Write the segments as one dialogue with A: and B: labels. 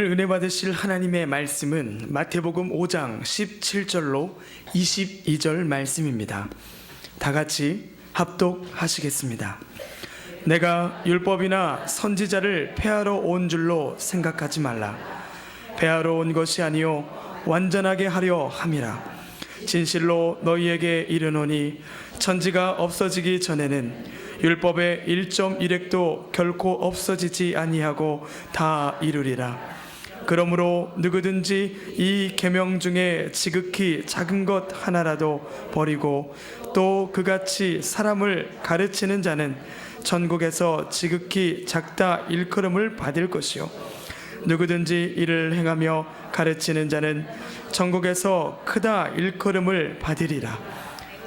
A: 은혜 받으실 하나님의 말씀은 마태복음 5장 17절로 22절 말씀입니다. 다 같이 합독하시겠습니다. 내가 율법이나 선지자를 폐하러 온 줄로 생각하지 말라. 폐하러 온 것이 아니요 완전하게 하려 함이라. 진실로 너희에게 이르노니 천지가 없어지기 전에는 율법의 1.1획도 결코 없어지지 아니하고 다 이루리라. 그러므로 누구든지 이 계명 중에 지극히 작은 것 하나라도 버리고 또 그같이 사람을 가르치는 자는 천국에서 지극히 작다 일컬음을 받을 것이요 누구든지 이를 행하며 가르치는 자는 천국에서 크다 일컬음을 받으리라.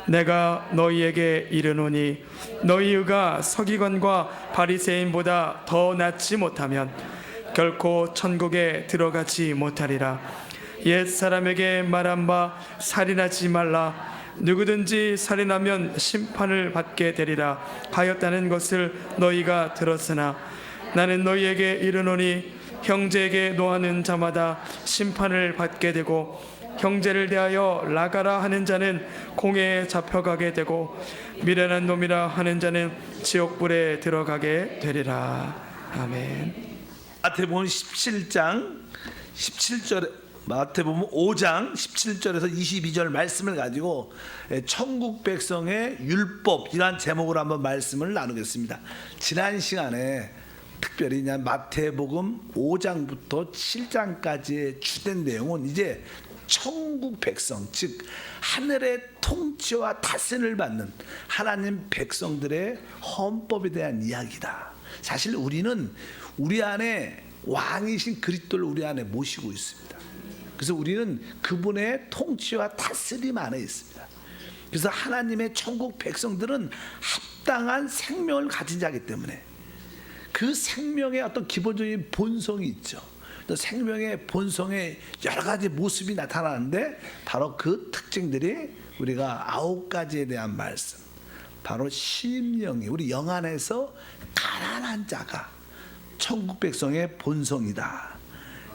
A: 내가 너희에게 이르노니 너희가 서기관과 바리새인보다 더 낫지 못하면 결코 천국에 들어가지 못하리라. 옛 사람에게 말한 바 살인하지 말라. 누구든지 살인하면 심판을 받게 되리라 하였다는 것을 너희가 들었으나 나는 너희에게 이르노니 형제에게 노하는 자마다 심판을 받게 되고 형제를 대하여 나가라 하는 자는 공회에 잡혀가게 되고 미련한 놈이라 하는 자는 지옥불에 들어가게 되리라. 아멘.
B: 마태복음 17절 마태복음 5장 17절에서 22절 말씀을 가지고 천국 백성의 율법이란 제목으로 한번 말씀을 나누겠습니다. 지난 시간에 특별히 마태복음 5장부터 7장까지의 주된 내용은 이제 천국 백성, 즉 하늘의 통치와 다스림을 받는 하나님 백성들의 헌법에 대한 이야기다. 사실 우리는 우리 안에 왕이신 그리스도를 우리 안에 모시고 있습니다. 그래서 우리는 그분의 통치와 다스림 안에 있습니다. 그래서 하나님의 천국 백성들은 합당한 생명을 가진 자이기 때문에 그 생명의 어떤 기본적인 본성이 있죠. 생명의 본성에 여러 가지 모습이 나타나는데 바로 그 특징들이 우리가 9가지에 대한 말씀, 바로 심령이 우리 영 안에서 가난한 자가 천국 백성의 본성이다.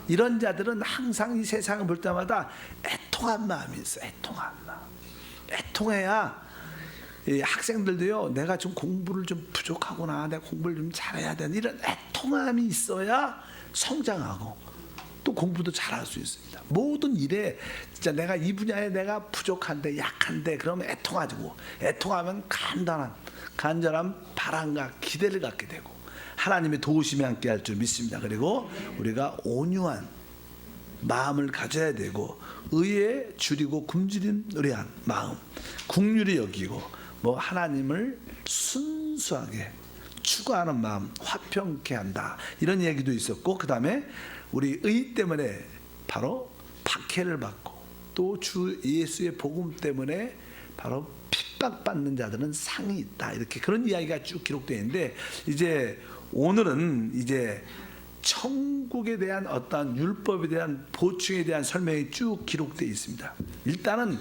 B: 이런 자들은 항상 이 세상을 볼 때마다 애통한 마음이 있어요. 애통한 마음. 애통해야 이 학생들도요, 내가 좀 공부를 좀 부족하구나, 내가 공부를 좀 잘해야 되는 이런 애통함이 있어야 성장하고 또 공부도 잘할 수 있습니다. 모든 일에 진짜 내가 이 분야에 내가 부족한데 약한데 그러면 애통하고 애통하면 간절한 바람과 기대를 갖게 되고 하나님의 도우심이 함께 할 줄 믿습니다. 그리고 우리가 온유한 마음을 가져야 되고 의에 줄이고 굶주린 의한 마음, 긍휼히 여기고 하나님을 순수하게 추구하는 마음, 화평케 한다. 이런 얘기도 있었고, 그 다음에 우리 의 때문에 바로 박해를 받고 또 주 예수의 복음 때문에 바로 핍박받는 자들은 상이 있다. 이렇게 그런 이야기가 쭉 기록되어 있는데 이제 오늘은 이제 천국에 대한 어떤 율법에 대한 보충에 대한 설명이 쭉 기록되어 있습니다. 일단은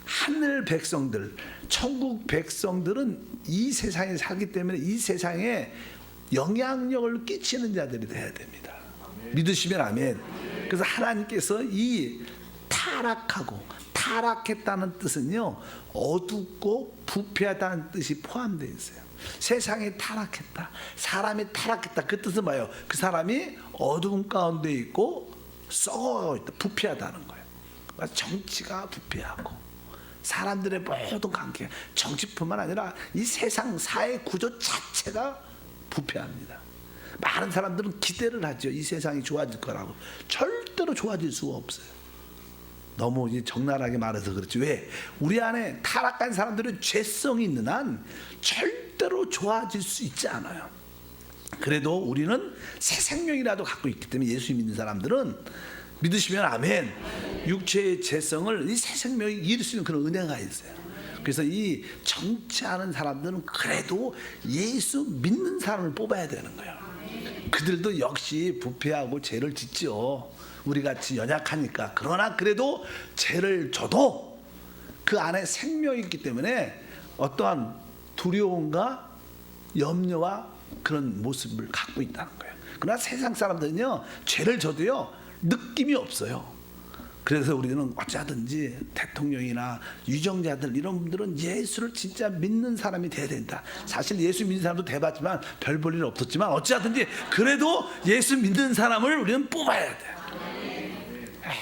B: 하늘 백성들, 천국 백성들은 이 세상에 살기 때문에 이 세상에 영향력을 끼치는 자들이 돼야 됩니다. 믿으시면 아멘. 그래서 하나님께서 이 타락했다는 뜻은요, 어둡고 부패하다는 뜻이 포함되어 있어요. 세상이 타락했다, 사람이 타락했다, 그 뜻은 뭐예요? 그 사람이 어두움 가운데 있고 썩어가고 있다, 부패하다는 거예요. 정치가 부패하고 사람들의 모든 관계, 정치뿐만 아니라 이 세상 사회 구조 자체가 부패합니다. 많은 사람들은 기대를 하죠. 이 세상이 좋아질 거라고. 절대로 좋아질 수가 없어요. 너무 적나라하게 말해서 그렇지. 왜? 우리 안에 타락한 사람들은 죄성이 있는 한 절대로 좋아질 수 있지 않아요. 그래도 우리는 새 생명이라도 갖고 있기 때문에 예수 믿는 사람들은 믿으시면 아멘. 육체의 죄성을 이 새 생명이 이길 수 있는 그런 은혜가 있어요. 그래서 이 정치하는 사람들은 그래도 예수 믿는 사람을 뽑아야 되는 거예요. 그들도 역시 부패하고 죄를 짓죠. 우리같이 연약하니까. 그러나 그래도 죄를 져도 그 안에 생명이 있기 때문에 어떠한 두려움과 염려와 그런 모습을 갖고 있다는 거예요. 그러나 세상 사람들은요, 죄를 져도요 느낌이 없어요. 그래서 우리는 어찌하든지 대통령이나 유정자들 이런 분들은 예수를 진짜 믿는 사람이 돼야 된다. 사실 예수 믿는 사람도 돼봤지만 별 볼 일 없었지만 어찌하든지 그래도 예수 믿는 사람을 우리는 뽑아야 돼.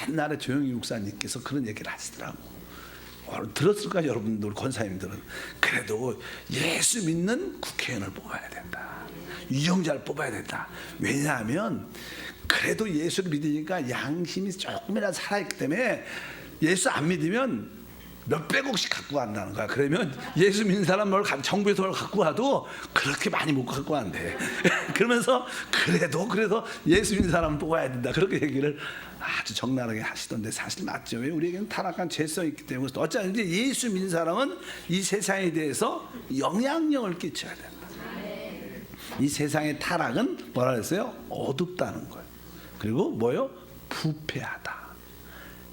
B: 옛날에 조영희 목사님께서 그런 얘기를 하시더라고. 들었을까 여러분들 권사님들은. 그래도 예수 믿는 국회의원을 뽑아야 된다. 유정자를 뽑아야 된다. 왜냐하면 그래도 예수를 믿으니까 양심이 조금이라도 살아있기 때문에 예수 안 믿으면 몇백억씩 갖고 간다는 거야. 그러면 예수 믿는 사람 뭘 정부에서 뭘 갖고 와도 그렇게 많이 못 갖고 간대. 그러면서 그래서 예수 믿는 사람은 뽑아야 된다. 그렇게 얘기를 아주 적나라하게 하시던데 사실 맞죠. 왜 우리에게는 타락한 죄성이 있기 때문에 어쩌든지 예수 믿는 사람은 이 세상에 대해서 영향력을 끼쳐야 된다. 이 세상의 타락은 뭐라 그랬어요? 어둡다는 거예요. 그리고 뭐요? 부패하다.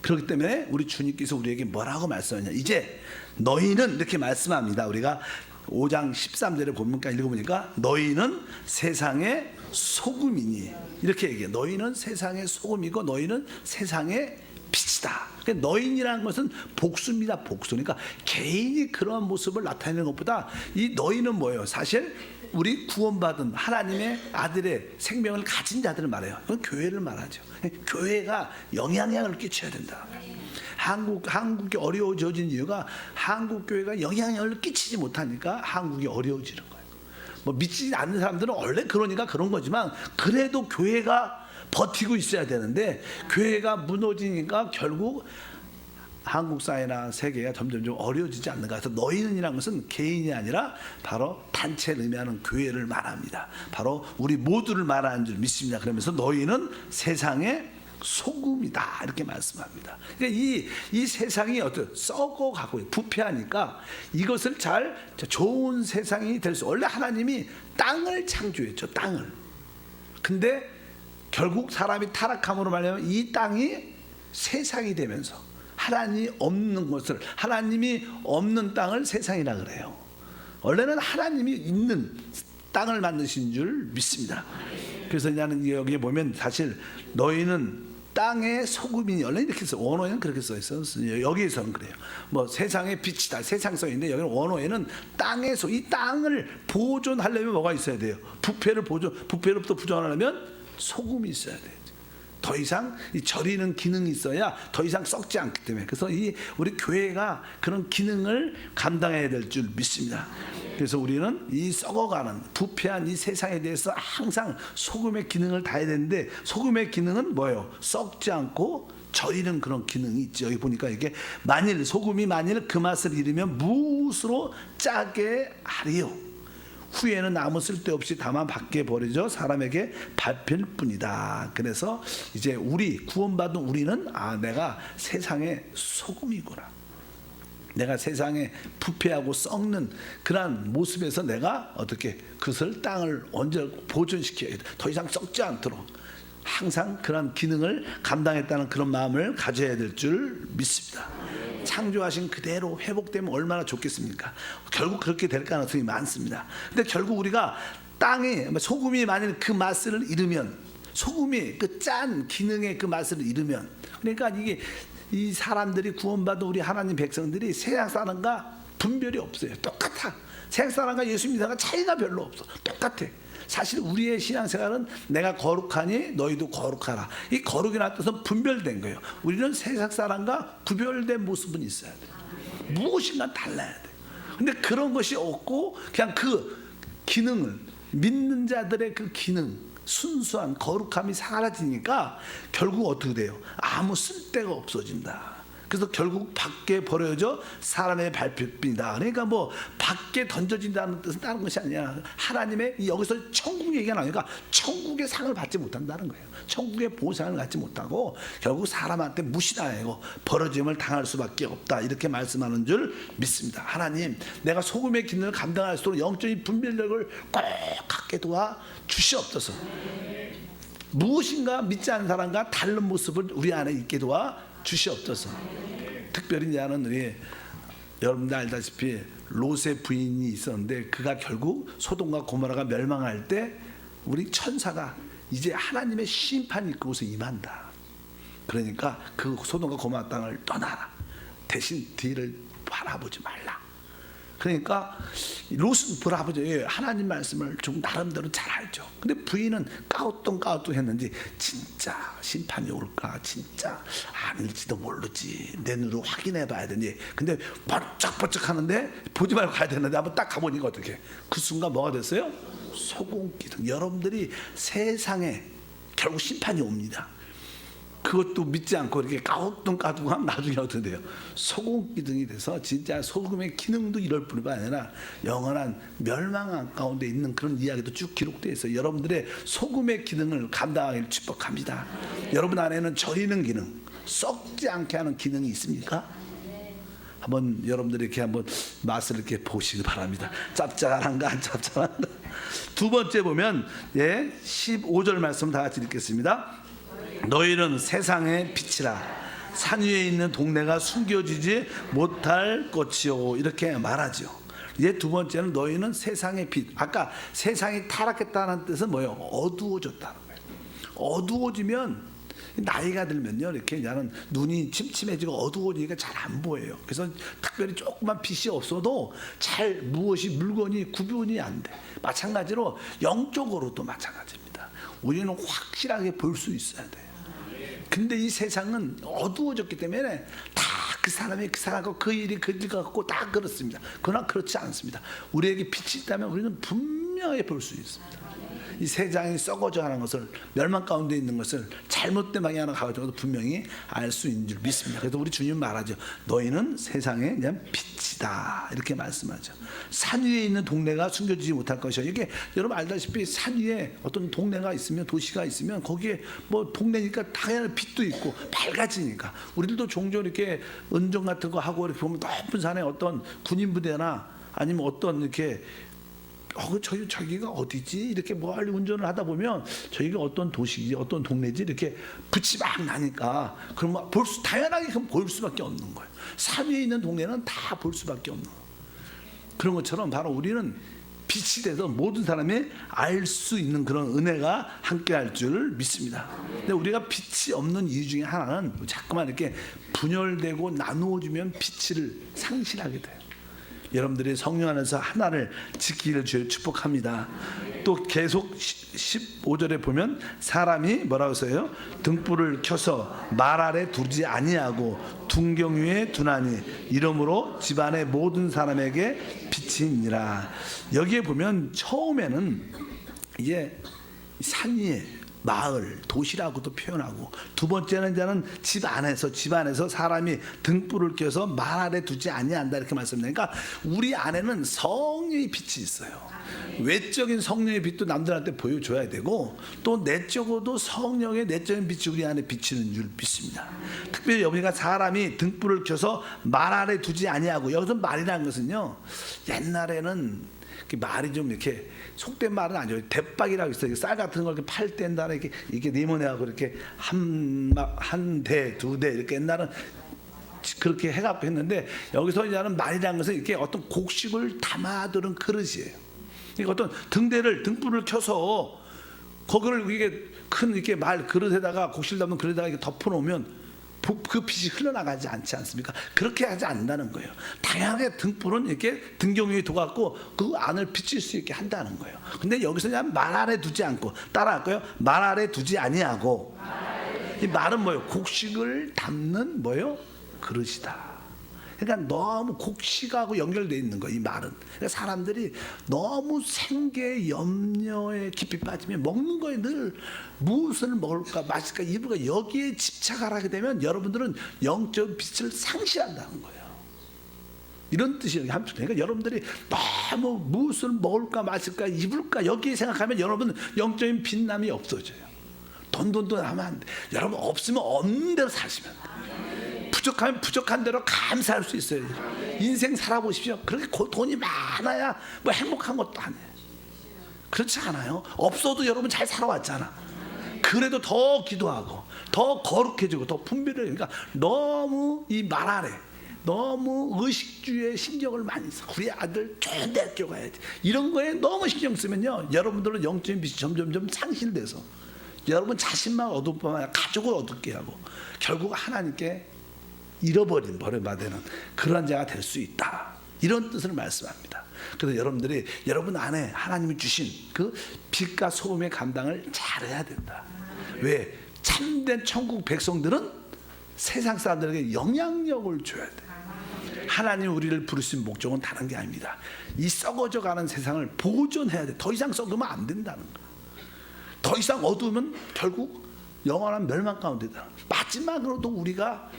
B: 그렇기 때문에 우리 주님께서 우리에게 뭐라고 말씀하냐? 이제 너희는 이렇게 말씀합니다. 우리가 5장 13절에 보니까 읽어보니까 너희는 세상의 소금이니 이렇게 얘기해요. 너희는 세상의 소금이고 너희는 세상의 빛이다. 그러니까 너희라는 것은 복수입니다. 복수. 그러니까 개인이 그런 모습을 나타내는 것보다 이 너희는 뭐예요? 사실 우리 구원받은 하나님의 아들의 생명을 가진 자들을 말해요. 그건 교회를 말하죠. 교회가 영향력을 끼쳐야 된다. 한국이 어려워진 이유가 한국 교회가 영향력을 끼치지 못하니까 한국이 어려워지는 거예요. 뭐 믿지 않는 사람들은 원래 그러니까 그런 거지만 그래도 교회가 버티고 있어야 되는데 교회가 무너지니까 결국 한국 사회나 세계가 점점 좀 어려워지지 않는가. 그래서 너희는이라는 것은 개인이 아니라 바로 단체를 의미하는 교회를 말합니다. 바로 우리 모두를 말하는 줄 믿습니다. 그러면서 너희는 세상의 소금이다 이렇게 말씀합니다. 그러니까 이 세상이 썩어가고 부패하니까 이것을 잘 좋은 세상이 될 수. 원래 하나님이 땅을 창조했죠. 땅을. 근데 결국 사람이 타락함으로 말하면 이 땅이 세상이 되면서 하나님이 없는 것을, 하나님이 없는 땅을 세상이라 그래요. 원래는 하나님이 있는 땅을 만드신 줄 믿습니다. 그래서 나는 여기에 보면 사실 너희는 땅의 소금이니 원래 이렇게 써. 원어에는 그렇게 써 있어요. 여기에서는 그래요. 뭐 세상의 빛이다. 세상 써 있는데 여기는 원어에는 땅의 이 땅을 보존하려면 뭐가 있어야 돼요? 부패로부터 부존하려면 소금이 있어야 돼요. 더 이상 이 절이는 기능이 있어야 더 이상 썩지 않기 때문에. 그래서 우리 교회가 그런 기능을 감당해야 될 줄 믿습니다. 그래서 우리는 이 썩어가는 부패한 이 세상에 대해서 항상 소금의 기능을 다해야 되는데 소금의 기능은 뭐예요? 썩지 않고 절이는 그런 기능이 있죠. 여기 보니까 이게 소금이 만일 그 맛을 잃으면 무엇으로 짜게 하리요? 후에는 아무 쓸데없이 다만 밖에 버리죠. 사람에게 밟힐 뿐이다. 그래서 이제 구원받은 우리는 내가 세상의 소금이구나. 내가 세상에 부패하고 썩는 그러한 모습에서 내가 어떻게 그것을 땅을 언제 보존시켜야 돼. 더 이상 썩지 않도록 항상 그런 기능을 감당했다는 그런 마음을 가져야 될 줄 믿습니다. 창조하신 그대로 회복되면 얼마나 좋겠습니까? 결국 그렇게 될 가능성이 많습니다. 근데 결국 우리가 땅에 소금이 만일 그 맛을 잃으면, 소금이 그 짠 기능의 그 맛을 잃으면, 그러니까 이 사람들이 구원받은 우리 하나님 백성들이 세상 사람과 분별이 없어요. 똑같아. 세상 사람과 예수 믿는 사람과 차이가 별로 없어. 똑같아. 사실 우리의 신앙생활은 내가 거룩하니 너희도 거룩하라. 이 거룩이라는 뜻은 분별된 거예요. 우리는 세상 사람과 구별된 모습은 있어야 돼. 무엇인가 달라야 돼. 근데 그런 것이 없고 그냥 그 기능을, 믿는 자들의 그 기능, 순수한 거룩함이 사라지니까 결국 어떻게 돼요? 아무 쓸데가 없어진다. 그래서 결국 밖에 버려져 사람의 발표뿐이다. 그러니까 뭐 밖에 던져진다는 뜻은 다른 것이 아니야. 하나님의 여기서 천국 얘기가 나오니까 천국의 상을 받지 못한다는 거예요. 천국의 보상을 갖지 못하고 결국 사람한테 무시당하고 버려짐을 당할 수밖에 없다. 이렇게 말씀하는 줄 믿습니다. 하나님, 내가 소금의 기능을 감당할 수 있도록 영적인 분별력을 꼭 갖게 도와 주시옵소서. 무엇인가 믿지 않는 사람과 다른 모습을 우리 안에 있게 도와 주시옵소서. 특별히 나는 여러분들 알다시피 롯의 부인이 있었는데 그가 결국 소돔과 고모라가 멸망할 때 우리 천사가 이제 하나님의 심판이 그곳에 임한다. 그러니까 그 소돔과 고모라 땅을 떠나라. 대신 뒤를 바라보지 말라. 그러니까 롯은 바라보죠. 하나님 말씀을 좀 나름대로 잘 알죠. 근데 부인은 까우뚱 했는지 진짜 심판이 올까? 진짜 아닐지도 모르지. 내 눈으로 확인해 봐야 되니. 근데 번쩍번쩍 하는데 보지 말고 가야 되는데 한번 딱 가보니까 어떻게? 그 순간 뭐가 됐어요? 소금기둥. 여러분들이 세상에 결국 심판이 옵니다. 그것도 믿지 않고 이렇게 까우뚱하면 나중에 어떻게 돼요? 소금기둥이 돼서 진짜 소금의 기능도 이럴 뿐만 아니라 영원한 멸망 가운데 있는 그런 이야기도 쭉 기록되어 있어요. 여러분들의 소금의 기능을 감당하기를 축복합니다. 여러분 안에는 절이는 기능, 썩지 않게 하는 기능이 있습니까? 한번 여러분들이 이렇게 한번 맛을 이렇게 보시기 바랍니다. 짭짤한가 안 짭짤한가. 두 번째 보면 15절 말씀 다 같이 읽겠습니다. 너희는 세상의 빛이라. 산 위에 있는 동네가 숨겨지지 못할 것이요. 이렇게 말하죠. 이제 두 번째는 너희는 세상의 빛. 아까 세상이 타락했다는 뜻은 뭐예요? 어두워졌다는 거예요. 어두워지면 나이가 들면요, 이렇게 나는 눈이 침침해지고 어두워지니까 잘 안 보여요. 그래서 특별히 조그만 빛이 없어도 잘 무엇이 물건이 구분이 안 돼. 마찬가지로 영적으로도 마찬가지입니다. 우리는 확실하게 볼 수 있어야 돼요. 근데 이 세상은 어두워졌기 때문에 다 그 사람이 그 사람하고 그 일이 그 일 같고 다 그렇습니다. 그러나 그렇지 않습니다. 우리에게 빛이 있다면 우리는 분명히 볼 수 있습니다. 이 세상이 썩어져 가는 것을, 멸망 가운데 있는 것을 잘못된 방향으로 가져도 분명히 알 수 있는 줄 믿습니다. 그래서 우리 주님 말하죠. 너희는 세상의 그냥 빛이다. 이렇게 말씀하죠. 산 위에 있는 동네가 숨겨지지 못할 것이요. 이게 여러분 알다시피 산 위에 어떤 동네가 있으면, 도시가 있으면 거기에 뭐 동네니까 당연히 빛도 있고 밝아지니까. 우리들도 종종 이렇게 은정 같은 거 하고 이렇게 보면 높은 산에 어떤 군인 부대나 아니면 어떤 이렇게 저기가 어디지? 이렇게 멀리 운전을 하다 보면 저기가 어떤 도시지, 어떤 동네지 이렇게 빛이 막 나니까 그럼 당연하게 볼 수밖에 없는 거예요. 산 위에 있는 동네는 다 볼 수밖에 없는 거예요. 그런 것처럼 바로 우리는 빛이 돼서 모든 사람이 알 수 있는 그런 은혜가 함께할 줄 믿습니다. 근데 우리가 빛이 없는 이유 중에 하나는 자꾸만 이렇게 분열되고 나누어지면 빛을 상실하게 돼요. 여러분들이 성령 안에서 하나를 지키기를 주여 축복합니다. 또 계속 15절에 보면 사람이 뭐라고 써요? 등불을 켜서 말 아래 두지 아니하고 둔경 위에 두나니 이러므로 집안의 모든 사람에게 빛이 있니라. 여기에 보면 처음에는 이제 산 위에 마을, 도시라고도 표현하고, 두 번째는 이제는 집 안에서 사람이 등불을 켜서 말 아래 두지 아니한다 이렇게 말씀드리니까 우리 안에는 성령의 빛이 있어요. 외적인 성령의 빛도 남들한테 보여줘야 되고 또 내적으로도 성령의 내적인 빛이 우리 안에 비치는 줄 믿습니다. 특별히 여기가 사람이 등불을 켜서 말 아래 두지 아니하고, 여기서 말이라는 것은요, 옛날에는 말이 좀 이렇게 속된 말은 아니죠. 대박이라고 있어요. 쌀 같은 걸 이렇게 팔 때는 이렇게 네모네하고 이렇게 한 대, 두 대 이렇게 옛날은 그렇게 해갖고 했는데, 여기서 이제는 말이라는 것은 이렇게 어떤 곡식을 담아두는 그릇이에요. 그러니까 어떤 등불을 켜서 거기를 이게 큰 이렇게 말 그릇에다가 곡식 담는 그릇에다가 이렇게 덮어놓으면 그 빛이 흘러나가지 않지 않습니까? 그렇게 하지 않는다는 거예요. 다양하게 등불은 이렇게 등경 위에 둬갖고 그 안을 비칠 수 있게 한다는 거예요. 근데 여기서 그냥 말 아래 두지 않고, 따라할까요? 말 아래 두지 아니하고. 이 말은 뭐예요? 곡식을 담는 뭐예요? 그릇이다. 그러니까 너무 곡식하고 연결되어 있는 거예요, 이 말은. 그러니까 사람들이 너무 생계 염려에 깊이 빠지면 먹는 거에 늘 무엇을 먹을까, 마실까, 입을까 여기에 집착을 하게 되면 여러분들은 영적 빛을 상실한다는 거예요. 이런 뜻이에요. 그러니까 여러분들이 너무 무엇을 먹을까, 마실까, 입을까 여기에 생각하면 여러분은 영적인 빛남이 없어져요. 돈 하면 안 돼. 여러분 없으면 없는 대로 사시면 돼. 부족하면 부족한 대로 감사할 수 있어요. 인생 살아보십시오. 그렇게 돈이 많아야 뭐 행복한 것도 아니에요. 그렇지 않아요? 없어도 여러분 잘 살아왔잖아. 그래도 더 기도하고 더 거룩해지고 더 분별해요. 그러니까 너무 이 말 아래 너무 의식주의에 신경을 많이 써. 우리 아들 좋은 대학교 가야지. 이런 거에 너무 신경 쓰면요, 여러분들은 영적인 빛이 점점 상실돼서 여러분 자신만 얻을 뿐만 아니라 가족을 얻게 하고 결국 하나님께 버림받는 그런 자가 될 수 있다. 이런 뜻을 말씀합니다. 그래서 여러분들이 여러분 안에 하나님이 주신 그 빛과 소금의 감당을 잘해야 된다. 왜? 참된 천국 백성들은 세상 사람들에게 영향력을 줘야 돼. 하나님 우리를 부르신 목적은 다른 게 아닙니다. 이 썩어져가는 세상을 보존해야 돼. 더 이상 썩으면 안 된다는 거. 더 이상 어두우면 결국 영원한 멸망 가운데다. 마지막으로도 우리가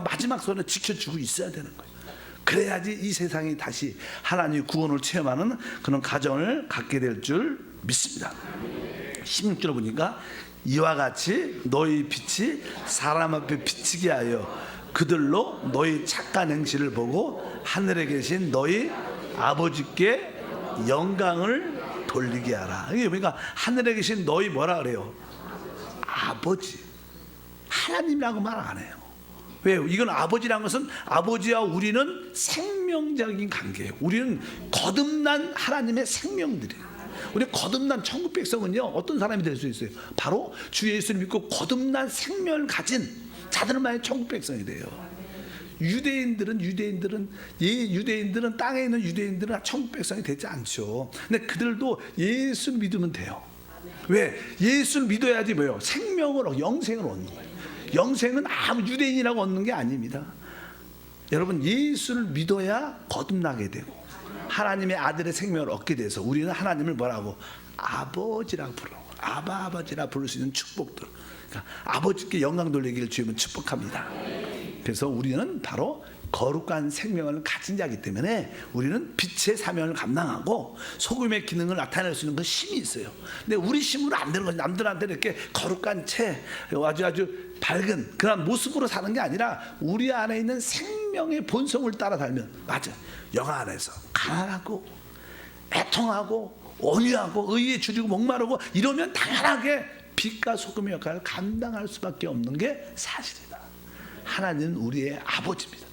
B: 마지막 손에 지켜주고 있어야 되는 거예요. 그래야지 이 세상이 다시 하나님의 구원을 체험하는 그런 가정을 갖게 될 줄 믿습니다. 16절 보니까 이와 같이 너희 빛이 사람 앞에 비치게 하여 그들로 너희 착한 행실을 보고 하늘에 계신 너희 아버지께 영광을 돌리게 하라. 이게 그러니까 하늘에 계신 너희 뭐라 그래요? 아버지. 하나님이라고 말 안 해요. 왜요? 이건 아버지라는 것은 아버지와 우리는 생명적인 관계예요. 우리는 거듭난 하나님의 생명들이에요. 우리 거듭난 천국 백성은요 어떤 사람이 될 수 있어요? 바로 주 예수를 믿고 거듭난 생명을 가진 자들만이 천국 백성이 돼요. 유대인들은 땅에 있는 유대인들은 천국 백성이 되지 않죠. 근데 그들도 예수 믿으면 돼요. 왜? 예수를 믿어야지 뭐예요? 영생을 얻는 거예요. 영생은 아무 유대인이라고 얻는 게 아닙니다. 여러분 예수를 믿어야 거듭나게 되고 하나님의 아들의 생명을 얻게 돼서 우리는 하나님을 뭐라고? 아버지라고 부르고 아버지라 부를 수 있는 축복들. 그러니까 아버지께 영광 돌리기를 주님은 축복합니다. 그래서 우리는 바로 거룩한 생명을 가진 자이기 때문에 우리는 빛의 사명을 감당하고 소금의 기능을 나타낼 수 있는 그 힘이 있어요. 근데 우리 힘으로 안 되는 거죠. 남들한테 이렇게 거룩한 채 아주 밝은 그런 모습으로 사는 게 아니라 우리 안에 있는 생명의 본성을 따라 살면 맞아. 영 안에서 가난하고 애통하고 온유하고 의에 줄이고 목마르고 이러면 당연하게 빛과 소금의 역할을 감당할 수밖에 없는 게 사실이다. 하나님은 우리의 아버지입니다.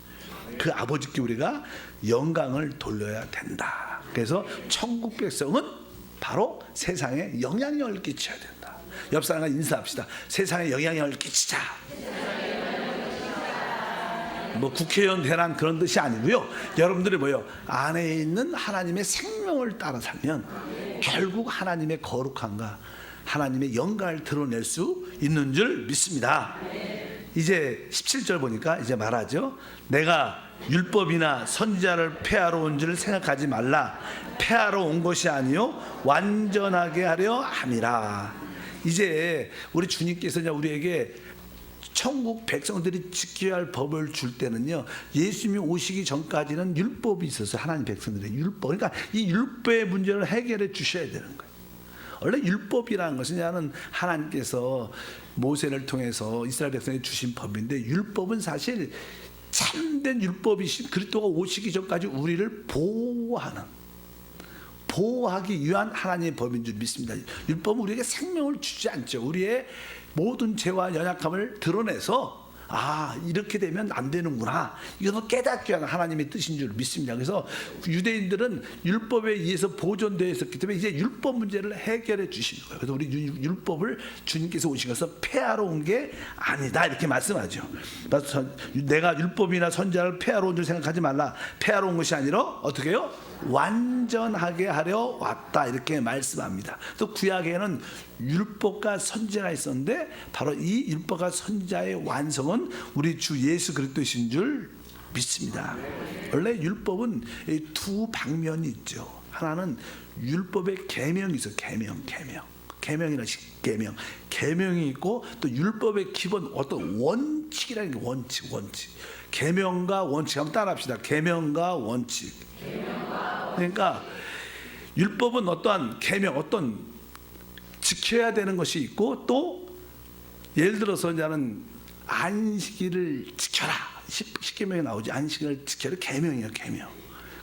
B: 그 아버지께 우리가 영광을 돌려야 된다. 그래서 천국 백성은 바로 세상에 영향력을 끼쳐야 된다. 옆 사람과 인사합시다. 세상에 영향력을 끼치자. 뭐 국회의원 대란 그런 뜻이 아니고요. 여러분들이 뭐요? 안에 있는 하나님의 생명을 따라 살면 결국 하나님의 거룩함과 하나님의 영광을 드러낼 수 있는 줄 믿습니다. 이제 17절 보니까 이제 말하죠. 내가 율법이나 선지자를 폐하러 온 줄 생각하지 말라. 폐하러 온 것이 아니요 완전하게 하려 함이라. 이제 우리 주님께서 우리에게 천국 백성들이 지켜야 할 법을 줄 때는요 예수님이 오시기 전까지는 율법이 있었어요. 하나님 백성들의 율법. 그러니까 이 율법의 문제를 해결해 주셔야 되는 거예요. 원래 율법이라는 것은 하나님께서 모세를 통해서 이스라엘 백성에 주신 법인데 율법은 사실 참된 율법이신 그리스도가 오시기 전까지 우리를 보호하기 위한 하나님의 법인 줄 믿습니다. 율법은 우리에게 생명을 주지 않죠. 우리의 모든 죄와 연약함을 드러내서 이렇게 되면 안 되는구나. 이것을 깨닫기 위한 하나님의 뜻인 줄 믿습니다. 그래서 유대인들은 율법에 의해서 보존되어 있었기 때문에 이제 율법 문제를 해결해 주시는 거예요. 그래서 우리 율법을 주님께서 오신 것은 폐하러 온 게 아니다. 이렇게 말씀하죠. 내가 율법이나 선지자를 폐하러 온 줄 생각하지 말라. 폐하러 온 것이 아니라 어떻게 해요? 완전하게 하려 왔다. 이렇게 말씀합니다. 또 구약에는 율법과 선지자가 있었는데 바로 이 율법과 선지자의 완성은 우리 주 예수 그리스도이신 줄 믿습니다. 원래 율법은 두 방면이 있죠. 하나는 율법의 계명이 있어요. 계명이나 계명이 있고 또 율법의 기본 어떤 원칙이라는 게 원칙. 계명과 원칙 한번 따라합시다. 계명과 원칙. 그러니까 율법은 어떠한 계명, 어떤 지켜야 되는 것이 있고 또 예를 들어서 이제는 안식일을 지켜라. 10계명에 나오지. 안식일을 지켜라. 계명이에요.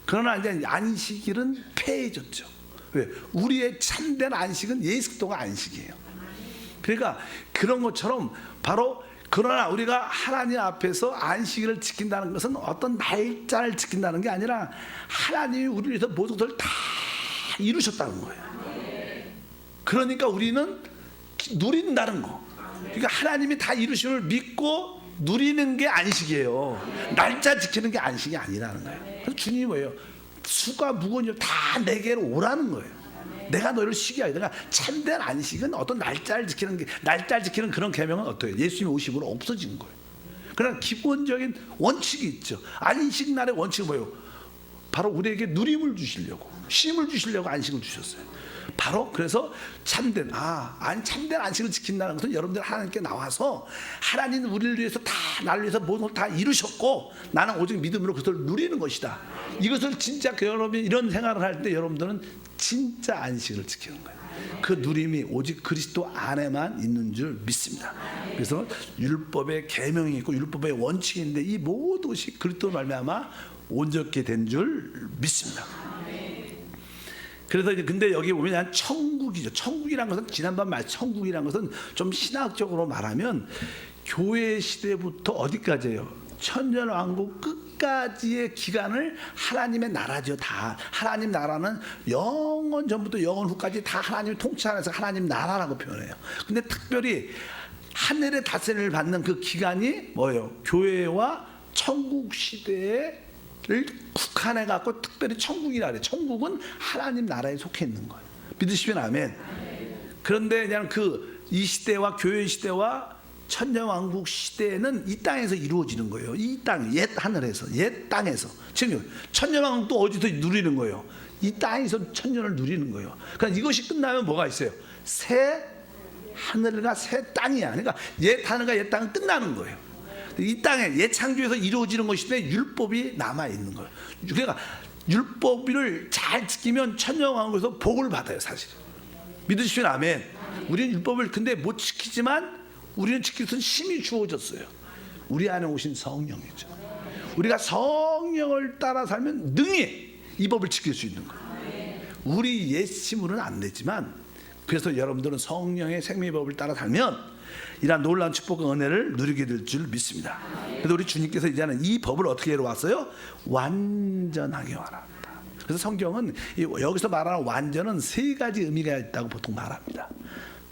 B: 그러나 이제 안식일은 폐해졌죠. 왜? 우리의 참된 안식은 예수 그리스도가 안식이에요. 그러니까 그런 것처럼 바로 그러나 우리가 하나님 앞에서 안식일을 지킨다는 것은 어떤 날짜를 지킨다는 게 아니라 하나님이 우리를 위해서 모든 것을 다 이루셨다는 거예요. 그러니까 우리는 누린다는 거. 그러니까 하나님이 다 이루심을 믿고 누리는 게 안식이에요. 날짜 지키는 게 안식이 아니라는 거예요. 그래서 주님이 뭐예요? 수가 무거운 일 다 내게로 오라는 거예요. 내가 너희를 쉬게 하기. 그러니까 참된 안식은 어떤 날짜를 지키는 그런 계명은 어때요? 예수님이 오심으로 없어진 거예요. 그러나 기본적인 원칙이 있죠. 안식 날의 원칙은 뭐예요? 바로 우리에게 누림을 주시려고, 쉼을 주시려고 안식을 주셨어요. 바로 그래서 참된 안식을 지킨다는 것은 여러분들 하나님께 나와서 하나님 우리를 위해서 다 나를 위해서 모든 걸 다 이루셨고 나는 오직 믿음으로 그것을 누리는 것이다. 이것을 진짜 여러분이 이런 생활을 할 때 여러분들은 진짜 안식을 지키는 거예요. 그 누림이 오직 그리스도 안에만 있는 줄 믿습니다. 그래서 율법의 계명이 있고 율법의 원칙이 있는데 이 모든 것이 그리스도로 말미암아 온전케 된 줄 믿습니다. 그래서 이제 근데 여기 보면 천국이죠. 천국이란 것은 지난번 말 천국이란 것은 좀 신학적으로 말하면 교회 시대부터 어디까지예요? 천년왕국 끝까지의 기간을 하나님의 나라죠. 다 하나님 나라는 영원 전부터 영원 후까지 다 하나님이 통치하면서 하나님 나라라고 표현해요. 근데 특별히 하늘의 다스림을 받는 그 기간이 뭐예요? 교회와 천국 시대에 를 국한해 갖고 특별히 천국이라 그래요. 천국은 하나님 나라에 속해 있는 거예요. 믿으시면 아멘. 그런데 그냥 이 시대와 교회 시대와 천년왕국 시대는 이 땅에서 이루어지는 거예요. 이 땅, 옛 하늘에서, 옛 땅에서. 지금 천년왕국도 어디서 누리는 거예요? 이 땅에서 천년을 누리는 거예요. 그러니까 이것이 끝나면 뭐가 있어요? 새 하늘과 새 땅이야. 그러니까 옛 하늘과 옛 땅은 끝나는 거예요. 이 땅에 옛 창조에서 이루어지는 것인데 율법이 남아 있는 거예요. 그러니까 율법을 잘 지키면 천년왕국에서 복을 받아요, 사실. 믿으시면 아멘. 우리는 율법을 근데 못 지키지만 우리는 지킬 수 있는 힘이 주어졌어요. 우리 안에 오신 성령이죠. 우리가 성령을 따라 살면 능히 이 법을 지킬 수 있는 거예요. 우리 옛 힘으로는 안 되지만 그래서 여러분들은 성령의 생명의 법을 따라 살면 이러한 놀라운 축복과 은혜를 누리게 될 줄 믿습니다. 그래서 우리 주님께서 이제는 이 법을 어떻게 해왔어요? 완전하게 와라. 그래서 성경은 여기서 말하는 완전은 세 가지 의미가 있다고 보통 말합니다.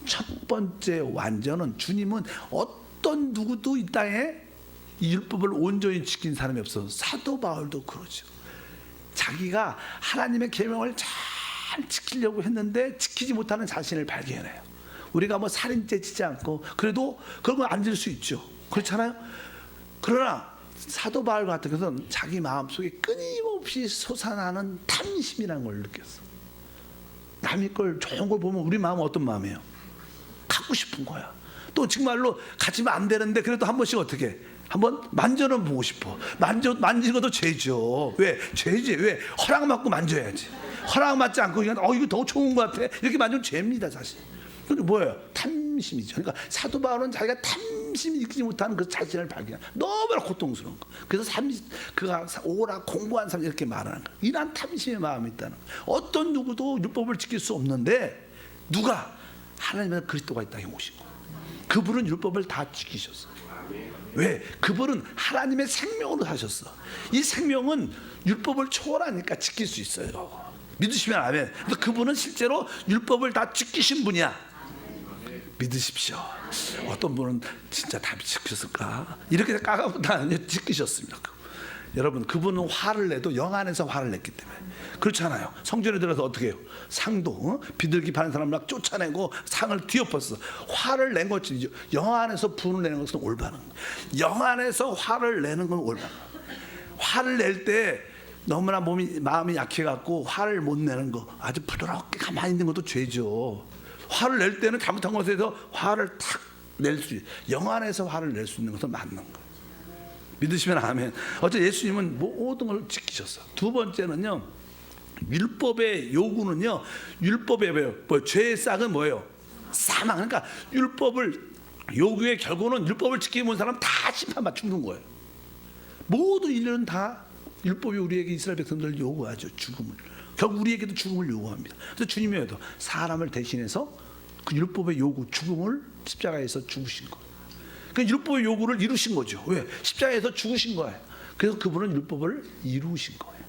B: 첫 번째 완전은 주님은 어떤 누구도 이 땅에 이 율법을 온전히 지킨 사람이 없어. 사도 바울도 그러죠. 자기가 하나님의 계명을 잘 지키려고 했는데 지키지 못하는 자신을 발견해요. 우리가 뭐 살인죄 지지 않고 그래도 그런 건 안 질 수 있죠. 그렇잖아요. 그러나 사도 바울 같은 것은 자기 마음속에 끊임없이 솟아나는 탐심이라는 걸 느꼈어. 남의 걸 좋은 걸 보면 우리 마음은 어떤 마음이에요? 갖고 싶은 거야. 또 정말로 가지면 안 되는데 그래도 한 번씩 어떻게 한번 만져는 보고 싶어. 만지는 것도 죄죠. 왜? 죄지. 왜? 허락 받고 만져야지. 허락 받지 않고 그냥 이거 더 좋은 것 같아. 이렇게 만지면 죄입니다, 사실. 그게 뭐예요? 탐심이죠. 그러니까 사도 바울은 자기가 탐심이 이기지 못하는 그 자신을 발견한 너무나 고통스러운 거. 그래서 그가 오라 공부한 사람 이렇게 말하는 거예요. 이런 탐심의 마음이 있다는 거예요. 어떤 누구도 율법을 지킬 수 없는데 누가 하나님의 그리스도가 이 땅에 오신 거예요. 그분은 율법을 다 지키셨어요. 왜? 그분은 하나님의 생명으로 사셨어. 이 생명은 율법을 초월하니까 지킬 수 있어요. 믿으시면 아멘. 그래서 그분은 실제로 율법을 다 지키신 분이야. 믿으십시오. 어떤 분은 진짜 다 지켰을까? 이렇게 까가보다 지키셨습니다. 여러분, 그분은 화를 내도 영 안에서 화를 냈기 때문에. 그렇잖아요. 성전에 들어서 어떻게 해요? 상도 비둘기 파는 사람을 막 쫓아내고 상을 뒤엎었어. 화를 낸 것이죠. 영 안에서 분을 내는 것은 올바른 거예요. 영 안에서 화를 내는 건 올바른 거예요. 화를 낼 때 너무나 마음이 약해갖고 화를 못 내는 거, 아주 부드럽게 가만히 있는 것도 죄죠. 화를 낼 때는 잘못한 것에서 화를 탁 낼 수 있어요. 영 안에서 화를 낼 수 있는 것은 맞는 거예요. 믿으시면 아멘. 어째 예수님은 모든 걸 지키셨어. 두 번째는요, 율법의 요구는요, 율법의 뭐 죄의 싹은 뭐예요? 사망. 그러니까 율법을 요구의 결과는 율법을 지키지 못한 사람 다 심판받 죽는 거예요. 모든 인류는 다 율법이 우리에게 이스라엘 백성들을 요구하죠. 죽음을. 결국 우리에게도 죽음을 요구합니다. 그래서 주님이어도 사람을 대신해서 그 율법의 요구, 죽음을 십자가에서 죽으신 거예요. 그 율법의 요구를 이루신 거죠. 왜? 십자가에서 죽으신 거예요. 그래서 그분은 율법을 이루신 거예요.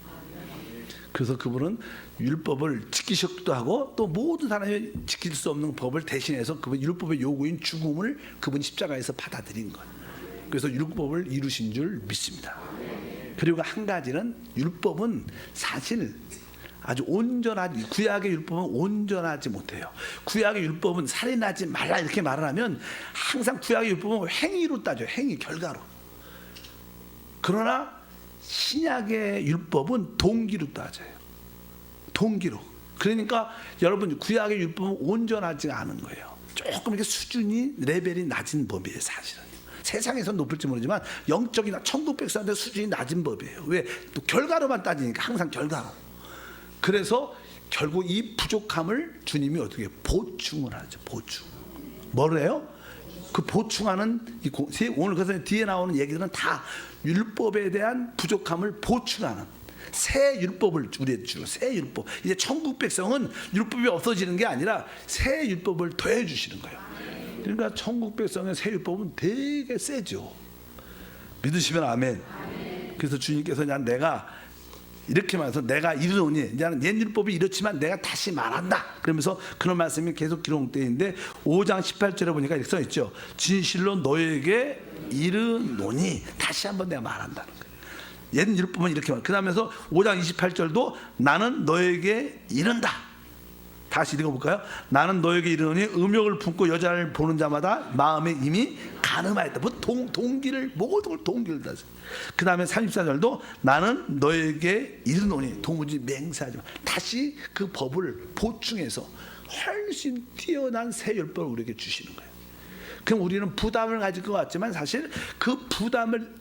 B: 그래서 그분은 율법을 지키셨기도 하고 또 모든 사람이 지킬 수 없는 법을 대신해서 그분 율법의 요구인 죽음을 그분 십자가에서 받아들인 거예요. 그래서 율법을 이루신 줄 믿습니다. 그리고 한 가지는 율법은 사실 아주 온전하지, 구약의 율법은 온전하지 못해요. 구약의 율법은 살인하지 말라 이렇게 말을 하면 항상 구약의 율법은 행위로 따져요. 행위, 결과로. 그러나 신약의 율법은 동기로 따져요. 동기로. 그러니까 여러분 구약의 율법은 온전하지 않은 거예요. 조금 이렇게 수준이 레벨이 낮은 법이에요. 사실은. 세상에서 높을지 모르지만 영적이나 천국 백성한테 수준이 낮은 법이에요. 왜? 또 결과로만 따지니까 항상 결과로. 그래서 결국 이 부족함을 주님이 어떻게 보충을 하죠. 보충. 뭐래요? 그 보충하는 오늘 그래서 뒤에 나오는 얘기들은 다 율법에 대한 부족함을 보충하는 새 율법을 우리에게 주고 새 율법. 이제 천국 백성은 율법이 없어지는 게 아니라 새 율법을 더해 주시는 거예요. 그러니까 천국 백성의 새 율법은 되게 세죠. 믿으시면 아멘. 그래서 주님께서 내가 이렇게 말해서 내가 이르노니 이제는 옛 율법이 이렇지만 내가 다시 말한다. 그러면서 그런 말씀이 계속 기록되어 있는데 5장 18절에 보니까 이렇게 써 있죠. 진실로 너에게 이르노니 다시 한번 내가 말한다는 거예요. 옛 율법은 이렇게 말. 그다음에서 5장 28절도 나는 너에게 이른다. 다시 읽어볼까요? 나는 너에게 이르노니 음욕을 품고 여자를 보는 자마다 마음에 이미 간음하였다. 뭐 동기를 모든 걸 동기를 다져. 그 다음에 34절도 나는 너에게 이르노니 도무지 맹세하지 마. 다시 그 법을 보충해서 훨씬 뛰어난 새 율법을 우리에게 주시는 거예요. 그럼 우리는 부담을 가질 것 같지만 사실 그 부담을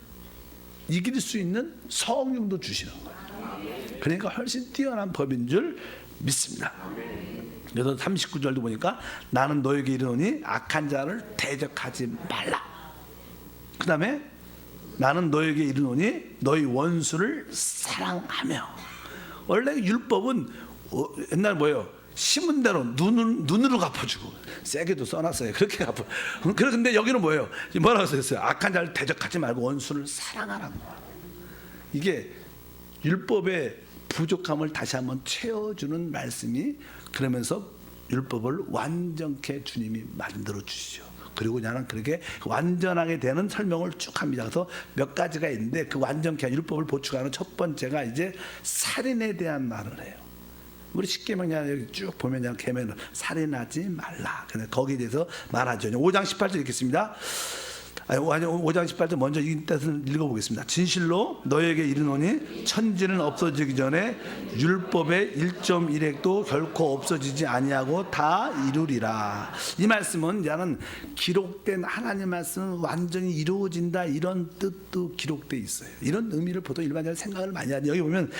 B: 이길 수 있는 성령도 주시는 거예요. 그러니까 훨씬 뛰어난 법인 줄 믿습니다. 그래서 39절도 보니까 나는 너에게 이르노니 악한 자를 대적하지 말라. 그 다음에 나는 너에게 이르노니 너희 원수를 사랑하며. 원래 율법은 옛날 뭐예요? 심은 대로 눈으로 갚아주고 세게도 써놨어요. 그렇게 갚아. 그런데 여기는 뭐예요? 뭐라고 써있어요? 악한 자를 대적하지 말고 원수를 사랑하라는 거예요. 이게 율법의 부족함을 다시 한번 채워주는 말씀이 그러면서 율법을 완전케 주님이 만들어 주시죠. 그리고 나는 그렇게 완전하게 되는 설명을 쭉 합니다. 그래서 몇 가지가 있는데 그 완전케 율법을 보충하는 첫 번째가 이제 살인에 대한 말을 해요. 우리 십계명 쭉 보면 그냥 계명은 살인하지 말라. 거기에 대해서 말하죠. 5장 18절 읽겠습니다. 5장 18절 먼저 이 뜻을 읽어보겠습니다. 진실로 너에게 이르노니 천지는 없어지기 전에 율법의 1.1획도 결코 없어지지 아니하고 다 이루리라. 이 말씀은 이제는 기록된 하나님 말씀은 완전히 이루어진다 이런 뜻도 기록되어 있어요. 이런 의미를 보통 일반적으로 생각을 많이 하는데 여기 보면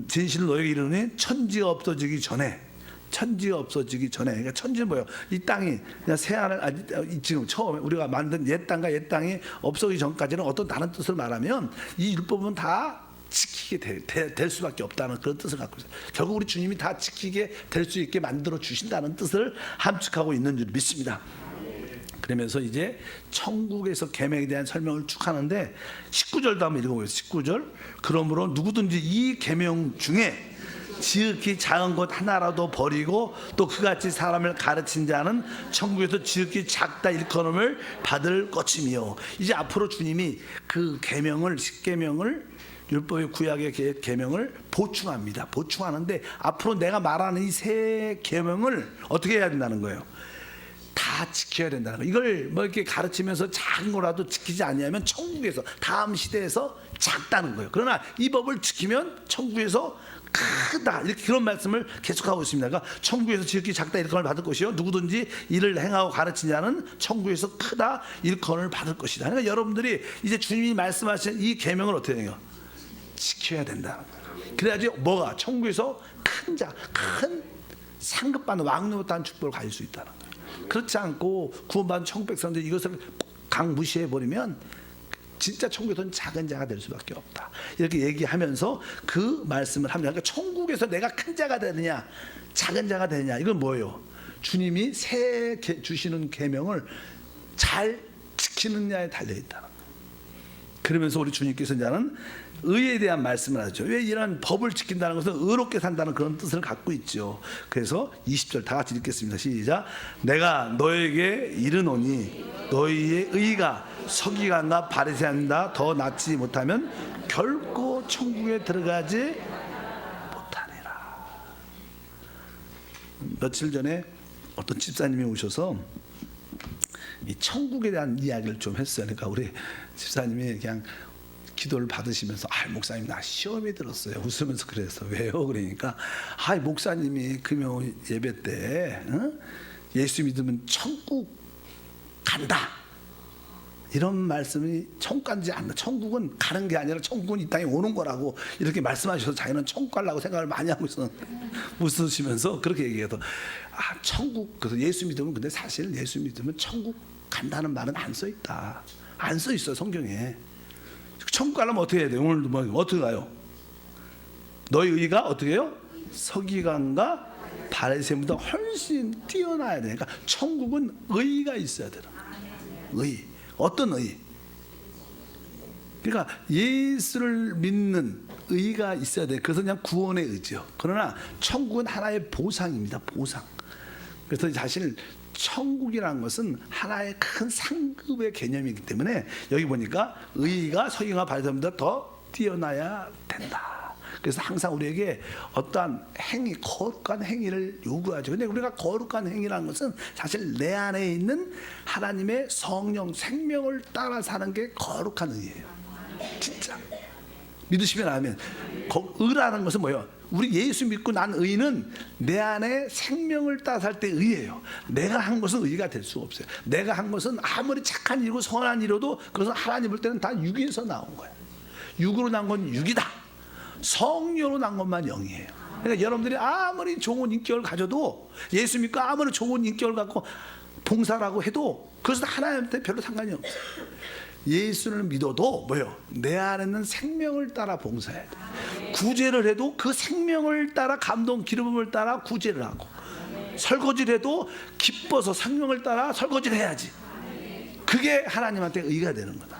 B: 진실로 너에게 이르노니 천지가 없어지기 전에 천지가 없어지기 전에. 그러니까 천지는 뭐예요? 이 땅이 그냥 새하늘 지금 처음에 우리가 만든 옛 땅과 옛 땅이 없어지기 전까지는 어떤 다른 뜻을 말하면 이 율법은 다 지키게 될 수밖에 없다는 그런 뜻을 갖고 있어요. 결국 우리 주님이 다 지키게 될 수 있게 만들어 주신다는 뜻을 함축하고 있는 줄 믿습니다. 그러면서 이제 천국에서 계명에 대한 설명을 쭉 하는데 19절도 한번 읽어보겠습니다. 19절 그러므로 누구든지 이 계명 중에 지극히 작은 것 하나라도 버리고 또 그같이 사람을 가르친 자는 천국에서 지극히 작다 일컬음을 받을 것이며. 이제 앞으로 주님이 그 계명을 십계명을 율법의 구약의 계명을 보충합니다. 보충하는데 앞으로 내가 말하는 이 세 계명을 어떻게 해야 된다는 거예요? 다 지켜야 된다는 거예요. 이걸 뭐 이렇게 가르치면서 작은 거라도 지키지 아니하면 천국에서 다음 시대에서 작다는 거예요. 그러나 이 법을 지키면 천국에서 크다 이렇게 그런 말씀을 계속하고 있습니다. 그러니까 천국에서 지극히 작다 일컬음을 받을 것이요 누구든지 이를 행하고 가르친 자는 천국에서 크다 일컬음을 받을 것이다. 그러니까 여러분들이 이제 주님이 말씀하신 이 계명을 어떻게 해요? 지켜야 된다는 거예요. 그래야지 뭐가 천국에서 큰 상급받는 왕노릇한 축복을 가질 수 있다는 거예요. 그렇지 않고 구원받은 천국 백성들이 이것을 강무시해 버리면 진짜 천국에서는 작은 자가 될 수밖에 없다. 이렇게 얘기하면서 그 말씀을 합니다. 그러니까 천국에서 내가 큰 자가 되느냐 작은 자가 되느냐 이건 뭐예요? 주님이 주시는 계명을 잘 지키느냐에 달려있다는 거예요. 그러면서 우리 주님께서 이제는 의에 대한 말씀을 하죠. 왜 이런 법을 지킨다는 것은 의롭게 산다는 그런 뜻을 갖고 있죠. 그래서 20절 다 같이 읽겠습니다. 시작. 내가 너에게 이르노니 너희의 의가 서기관과 바리새인보다 더 낫지 못하면 결코 천국에 들어가지 못하니라. 며칠 전에 어떤 집사님이 오셔서 이 천국에 대한 이야기를 좀 했어요. 그러니까 우리 집사님이 그냥 기도를 받으시면서 목사님 나 시험이 들었어요. 웃으면서 그래서 왜요? 그러니까 목사님이 금요 예배 때 예수 믿으면 천국 간다 이런 말씀이 천국 간지 않나. 천국은 가는 게 아니라 천국은 이 땅에 오는 거라고 이렇게 말씀하셔서 자기는 천국 가려고 생각을 많이 하고 있었는데 웃으시면서 그렇게 얘기해서 천국 그래서 예수 믿으면 근데 사실 예수 믿으면 천국 간다는 말은 안 써 있다. 안 써 있어 성경에. 천국 가려면 어떻게 해야 돼요? 오늘도 뭐 어떻게 가요? 너희 의가 어떻게 해요? 서기관과 바리새인보다 훨씬 뛰어나야 되니까 천국은 의가 있어야 되는 의. 어떤 의? 그러니까 예수를 믿는 의가 있어야 돼. 그래서 그냥 구원의 의지요. 그러나 천국은 하나의 보상입니다. 보상. 그래서 사실 천국이라는 것은 하나의 큰 상급의 개념이기 때문에 여기 보니까 의가 서기관과 바리새인보다 더 뛰어나야 된다. 그래서 항상 우리에게 어떠한 행위, 거룩한 행위를 요구하죠. 근데 우리가 거룩한 행위라는 것은 사실 내 안에 있는 하나님의 성령, 생명을 따라 사는 게 거룩한 의예요. 진짜. 믿으시면 아멘. 의라는 것은 뭐예요? 우리 예수 믿고 난 의는 내 안에 생명을 따라 살 때 의예요. 내가 한 것은 의가 될 수가 없어요. 내가 한 것은 아무리 착한 일이고 선한 일이어도 그것은 하나님 볼 때는 다 육에서 나온 거예요. 육으로 난 건 육이다. 성령으로 난 것만 영이에요. 그러니까 여러분들이 아무리 좋은 인격을 가져도 예수 믿고 아무리 좋은 인격을 갖고 봉사라고 해도 그것은 하나님한테 별로 상관이 없어요. 예수를 믿어도 뭐요? 내 안에는 생명을 따라 봉사해야 돼. 구제를 해도 그 생명을 따라 감동 기름을 따라 구제를 하고 설거지를 해도 기뻐서 생명을 따라 설거지를 해야지. 그게 하나님한테 의가 되는 거다.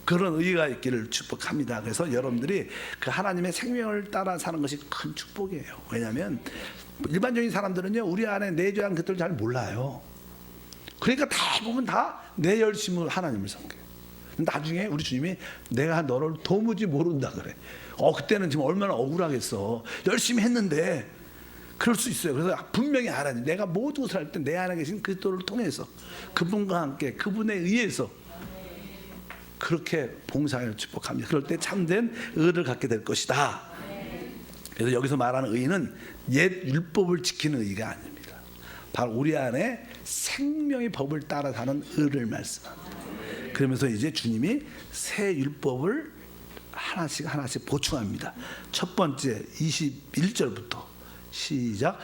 B: 그런 의가 있기를 축복합니다. 그래서 여러분들이 그 하나님의 생명을 따라 사는 것이 큰 축복이에요. 왜냐하면 일반적인 사람들은요 우리 안에 내재한 것들을 잘 몰라요. 그러니까 대부분 다 내 열심으로 하나님을 섬겨요. 나중에 우리 주님이 내가 너를 도무지 모른다 그래. 그때는 지금 얼마나 억울하겠어. 열심히 했는데 그럴 수 있어요. 그래서 분명히 알아야 돼. 내가 모든 것을 할 때 내 안에 계신 그리스도를 통해서 그분과 함께 그분에 의해서 그렇게 봉사를 축복합니다. 그럴 때 참된 의를 갖게 될 것이다. 그래서 여기서 말하는 의는 옛 율법을 지키는 의가 아닙니다. 바로 우리 안에 생명의 법을 따라 사는 의를 말씀합니다. 그러면서 이제 주님이 새 율법을 하나씩 보충합니다. 첫 번째 21절부터 시작.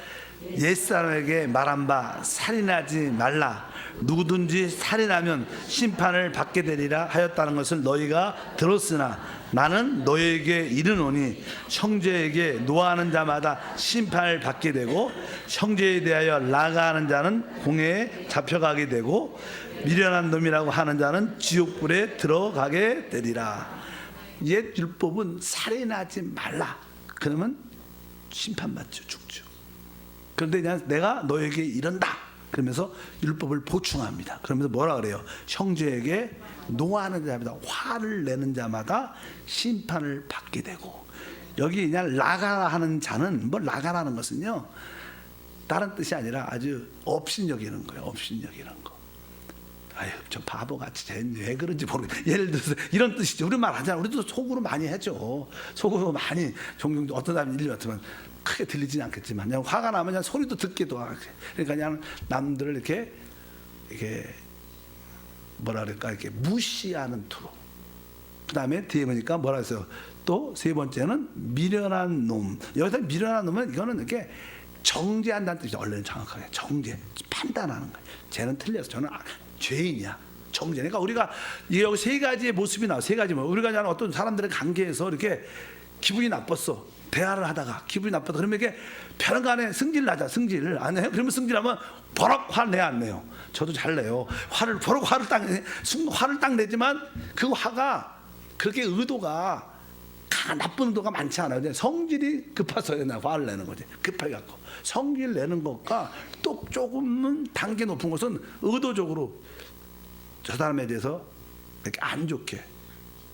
B: 옛사람에게 말한 바 살인하지 말라. 누구든지 살인하면 심판을 받게 되리라 하였다는 것을 너희가 들었으나 나는 너희에게 이르노니 형제에게 노하는 자마다 심판을 받게 되고 형제에 대하여 나가하는 자는 공회에 잡혀가게 되고 미련한 놈이라고 하는 자는 지옥불에 들어가게 되리라. 옛 율법은 살인하지 말라. 그러면 심판받죠. 죽죠. 그런데 내가 너에게 이른다. 그러면서 율법을 보충합니다. 그러면서 뭐라 그래요? 형제에게 노하는 자마다 화를 내는 자마다 심판을 받게 되고 여기 그냥 라가라 하는 자는 뭐 라가라는 것은요 다른 뜻이 아니라 아주 업신여기는 거예요. 업신여기는 거. 아유 저 바보같이 왜 그런지 모르겠어요. 예를 들어서 이런 뜻이죠. 우리 말 하잖아. 우리도 속으로 많이 하죠. 속으로 많이 종종 어떤 사람이 일리 같으면 크게 들리지는 않겠지만 그냥 화가 나면 그냥 소리도 듣기도 하고 그러니까 그냥 남들을 이렇게 뭐라 그럴까 이렇게 무시하는 투로. 그 다음에 뒤에 보니까 뭐라 했어요? 또 세 번째는 미련한 놈. 여기서 미련한 놈은 이거는 이렇게 정죄한다는 뜻이죠. 원래는 정확하게 정죄, 판단하는 거예요. 쟤는 틀렸어. 저는 죄인이야. 정죄. 그러니까 우리가 여기 세 가지의 모습이 나와. 세 가지 뭐 우리가 그냥 어떤 사람들의 관계에서 이렇게 기분이 나빴어. 대화를 하다가 기분이 나쁘다 그러면 이게 편안간에 승질을 하자. 승질을 안 해요. 그러면 승질하면 버럭 화를 내야 안 내요. 저도 잘 내요. 버럭 화를 딱 내지만 그 화가 그렇게 의도가 나쁜 의도가 많지 않아요. 그냥 성질이 급해서 화를 내는 거지. 급하게 갖고 성질 내는 것과 또 조금은 단계 높은 것은 의도적으로 저 사람에 대해서 이렇게 안 좋게